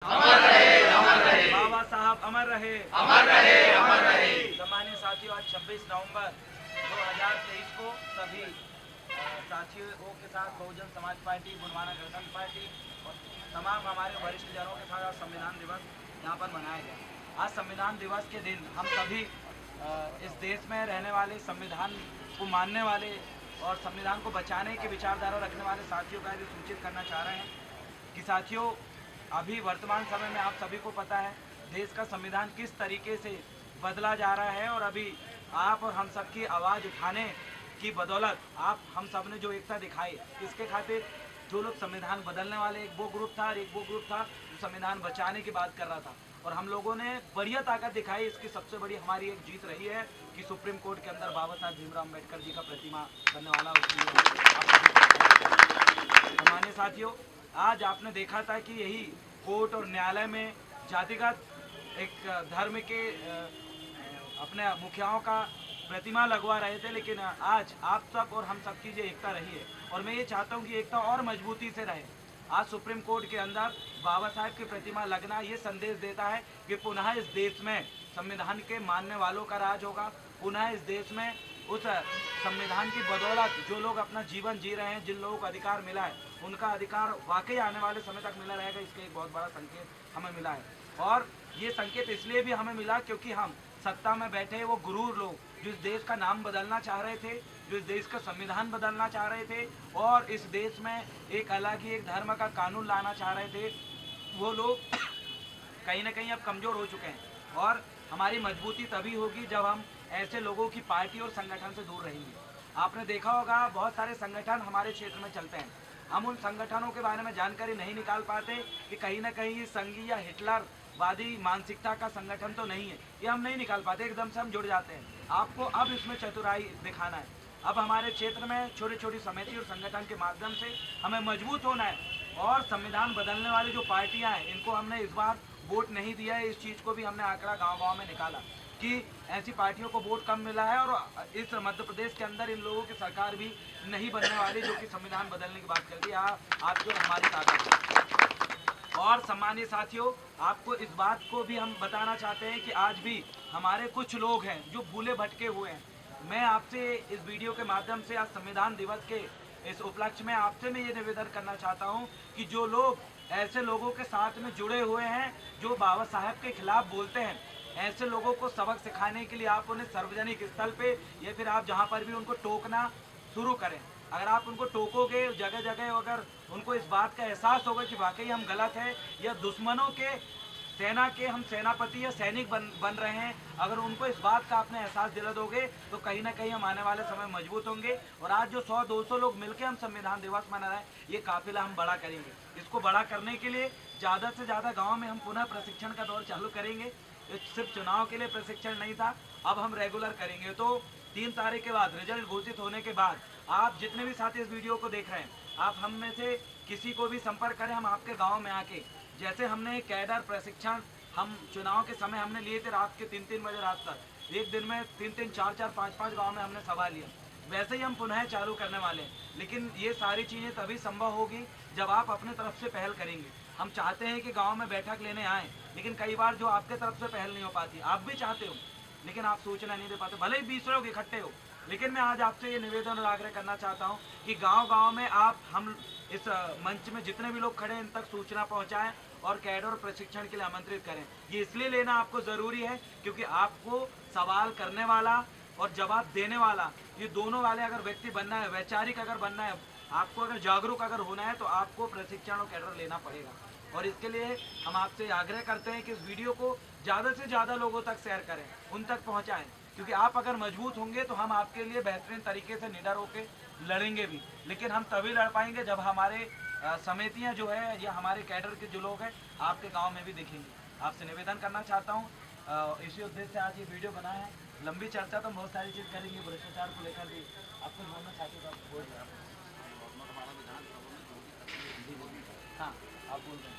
बाबा साहब अमर रहे, अमर रहे, अमर रहे। सम्मानित साथियों, आज 26 नवंबर 2023 को सभी साथियों के साथ बहुजन समाज पार्टी, बुनवाना गणतंत्र पार्टी और तमाम हमारे वरिष्ठ जनों के साथ आज संविधान दिवस यहाँ पर मनाया गया। आज संविधान दिवस के दिन हम सभी इस देश में रहने वाले, संविधान को मानने वाले और संविधान को बचाने की विचारधारा रखने वाले साथियों का भी सूचित करना चाह रहे हैं कि साथियों, अभी वर्तमान समय में आप सभी को पता है देश का संविधान किस तरीके से बदला जा रहा है और अभी आप और हम सब की आवाज़ उठाने की बदौलत आप हम सब ने जो एकता दिखाई, इसके खातिर जो लोग संविधान बदलने वाले, एक वो ग्रुप था और एक वो ग्रुप था जो संविधान बचाने की बात कर रहा था, और हम लोगों ने बढ़िया ताकत दिखाई। इसकी सबसे बड़ी हमारी एक जीत रही है कि सुप्रीम कोर्ट के अंदर बाबा साहब भीमराव अम्बेडकर जी का प्रतिमा बनने वाला। सामान्य साथियों, आज आपने देखा था कि यही कोर्ट और न्यायालय में जातिगत एक धर्म के अपने मुखियाओं का प्रतिमा लगवा रहे थे, लेकिन आज आप सब और हम सब की जो एकता रही है, और मैं ये चाहता हूँ कि एकता और मजबूती से रहे। आज सुप्रीम कोर्ट के अंदर बाबा साहब की प्रतिमा लगना ये संदेश देता है कि पुनः इस देश में संविधान के मानने वालों का राज होगा। पुनः इस देश में उस संविधान की बदौलत जो लोग अपना जीवन जी रहे हैं, जिन लोगों को अधिकार मिला है, उनका अधिकार वाकई आने वाले समय तक मिला रहेगा। इसका एक बहुत बड़ा संकेत हमें मिला है, और ये संकेत इसलिए भी हमें मिला क्योंकि हम सत्ता में बैठे वो गुरूर लोग जो इस देश का नाम बदलना चाह रहे थे, जो इस देश का संविधान बदलना चाह रहे थे और इस देश में एक अलग ही एक धर्म का कानून लाना चाह रहे थे, वो लोग कहीं ना कहीं अब कमज़ोर हो चुके हैं। और हमारी मजबूती तभी होगी जब हम ऐसे लोगों की पार्टी और संगठन से दूर रहेंगे। आपने देखा होगा बहुत सारे संगठन हमारे क्षेत्र में चलते हैं, हम उन संगठनों के बारे में जानकारी नहीं निकाल पाते कि कहीं ना कहीं संघीय या हिटलरवादी मानसिकता का संगठन तो नहीं है, ये हम नहीं निकाल पाते, एकदम से हम जुड़ जाते हैं। आपको अब इसमें चतुराई दिखाना है। अब हमारे क्षेत्र में छोटी छोटी समिति और संगठन के माध्यम से हमें मजबूत होना है, और संविधान बदलने वाली जो पार्टियां हैं इनको हमने इस बार वोट नहीं दिया है। इस चीज़ को भी हमने आंकड़ा गांव-गांव में निकाला कि ऐसी पार्टियों को वोट कम मिला है, और इस मध्य प्रदेश के अंदर इन लोगों की सरकार भी नहीं बनने वाली जो कि संविधान बदलने की बात करती है। आप जो हमारी ताकत। और सम्मानित साथियों, आपको इस बात को भी हम बताना चाहते हैं कि आज भी हमारे कुछ लोग हैं जो भूले भटके हुए हैं। मैं आपसे इस वीडियो के माध्यम से आज संविधान दिवस के इस उपलक्ष्य में आपसे मैं ये निवेदन करना चाहता हूँ कि जो लोग ऐसे लोगों के साथ में जुड़े हुए हैं जो बाबा साहब के खिलाफ बोलते हैं, ऐसे लोगों को सबक सिखाने के लिए आप उन्हें सार्वजनिक स्थल पे या फिर आप जहाँ पर भी उनको टोकना शुरू करें। अगर आप उनको टोकोगे जगह जगह, अगर उनको इस बात का एहसास होगा कि वाकई हम गलत हैं या दुश्मनों के सेना के हम सेनापति या सैनिक बन रहे हैं, अगर उनको इस बात का आपने एहसास दिला दोगे तो कहीं ना कहीं हम आने वाले समय मजबूत होंगे। और आज जो 100-200 लोग मिलकर हम संविधान दिवस मना रहे हैं, ये काफिला हम बड़ा करेंगे। इसको बड़ा करने के लिए ज़्यादा से ज़्यादा गाँव में हम पुनः प्रशिक्षण का दौर चालू करेंगे। सिर्फ चुनाव के लिए प्रशिक्षण नहीं था, अब हम रेगुलर करेंगे। तो 3 तारीख के बाद रिजल्ट घोषित होने के बाद आप जितने भी साथी इस वीडियो को देख रहे हैं, आप हम में से किसी को भी संपर्क करें, हम आपके गांव में आके, जैसे हमने कैडर प्रशिक्षण हम चुनाव के समय हमने लिए थे रात के 3-3 बजे रात तक, एक दिन में 3-3, 4-4, 5-5 गाँव में हमने सभा लिया, वैसे ही हम पुनः चालू करने वाले हैं। लेकिन ये सारी चीज़ें तभी संभव होगी जब आप अपने तरफ से पहल करेंगे। हम चाहते हैं कि गांव में बैठक लेने आएँ, लेकिन कई बार जो आपके तरफ से पहल नहीं हो पाती, आप भी चाहते हो लेकिन आप सूचना नहीं दे पाते, भले ही 20 लोग इकट्ठे हो। लेकिन मैं आज आपसे ये निवेदन और आग्रह करना चाहता हूँ कि गांव-गांव में आप हम इस मंच में जितने भी लोग खड़े हैं इन तक सूचना पहुँचाएँ और कैडर प्रशिक्षण के लिए आमंत्रित करें। ये इसलिए लेना आपको ज़रूरी है क्योंकि आपको सवाल करने वाला और जवाब देने वाला, ये दोनों वाले अगर व्यक्ति बनना है, वैचारिक अगर बनना है, आपको अगर जागरूक अगर होना है, तो आपको प्रशिक्षण और कैडर लेना पड़ेगा। और इसके लिए हम आपसे आग्रह करते हैं कि इस वीडियो को ज़्यादा से ज़्यादा लोगों तक शेयर करें, उन तक पहुँचाएँ, क्योंकि आप अगर मजबूत होंगे तो हम आपके लिए बेहतरीन तरीके से निडर होकर लड़ेंगे भी। लेकिन हम तभी लड़ पाएंगे जब हमारे समितियाँ जो है या हमारे कैडर के जो लोग हैं आपके गाँव में भी दिखेंगे। आपसे निवेदन करना चाहता हूँ, इसी उद्देश्य से आज ये वीडियो बनाया है। लंबी चर्चा तो हम बहुत सारी चीज़ करेंगे, भ्रष्टाचार को लेकर भी आपको बोलना चाहते हो, आप बोल रहे हैं। हाँ, आप बोल रहे हैं।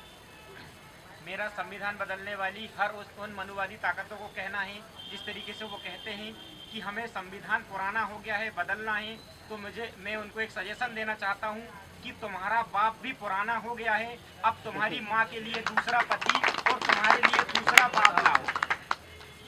मेरा संविधान बदलने वाली हर उन मनुवादी ताकतों को कहना है जिस तरीके से वो कहते हैं कि हमें संविधान पुराना हो गया है, बदलना है, तो मैं उनको एक सजेशन देना चाहता हूँ कि तुम्हारा बाप भी पुराना हो गया है, अब तुम्हारी माँ के लिए दूसरा पति और तुम्हारे लिए दूसरा बाप लाओ।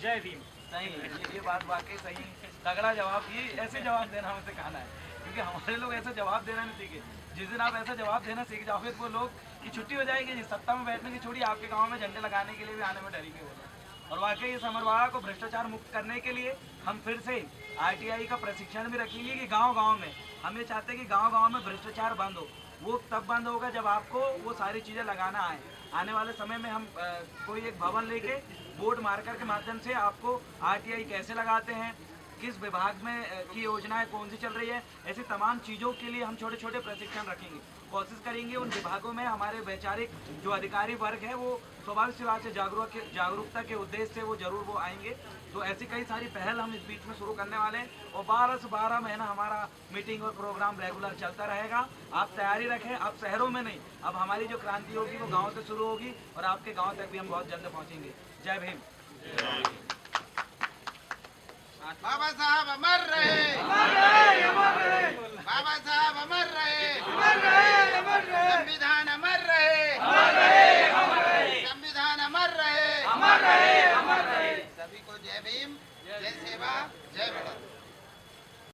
जय भीम। सही है, ये बात वाकई सही है। तगड़ा जवाब, ये ऐसे जवाब देना हमसे खाना है, क्योंकि हमारे लोग ऐसा जवाब देना नहीं सीखे। जिस दिन आप ऐसा जवाब देना सीख जाओगे तो वो लोग की छुट्टी हो जाएगी, जी सत्ता में बैठने की छोड़िए, आपके गांव में झंडे लगाने के लिए भी आने में डरेंगे वो लोग। और वाकई इस अमरवाड़ा को भ्रष्टाचार मुक्त करने के लिए हम फिर से RTI का प्रशिक्षण भी रखेंगे कि गाँव-गाँव में हम ये चाहते हैं कि गाँव-गाँव में भ्रष्टाचार बंद हो। वो तब बंद होगा जब आपको वो सारी चीज़ें लगाना आए। आने वाले समय में हम कोई एक भवन लेके बोर्ड मार्कर के माध्यम से आपको RTI कैसे लगाते हैं, किस विभाग में की योजनाएं कौन सी चल रही है, ऐसी तमाम चीज़ों के लिए हम छोटे छोटे प्रशिक्षण रखेंगे। कोशिश करेंगे उन विभागों में हमारे वैचारिक जो अधिकारी वर्ग है वो स्वाभाविक सी बात से जागरूकता के उद्देश्य से वो जरूर वो आएंगे। तो ऐसी कई सारी पहल हम इस बीच में शुरू करने वाले हैं और 12 से 12 महीना हमारा मीटिंग और प्रोग्राम रेगुलर चलता रहेगा। आप तैयारी रखें, अब शहरों में नहीं, अब हमारी जो क्रांति होगी वो गाँव से शुरू होगी और आपके गाँव तक भी हम बहुत जल्द पहुँचेंगे। जय भीम। बाबा साहब अमर रहे, बाबा साहब अमर रहे, संविधान अमर रहे, संविधान अमर रहे। सभी को जय भीम, जय सेवा, जय भारत।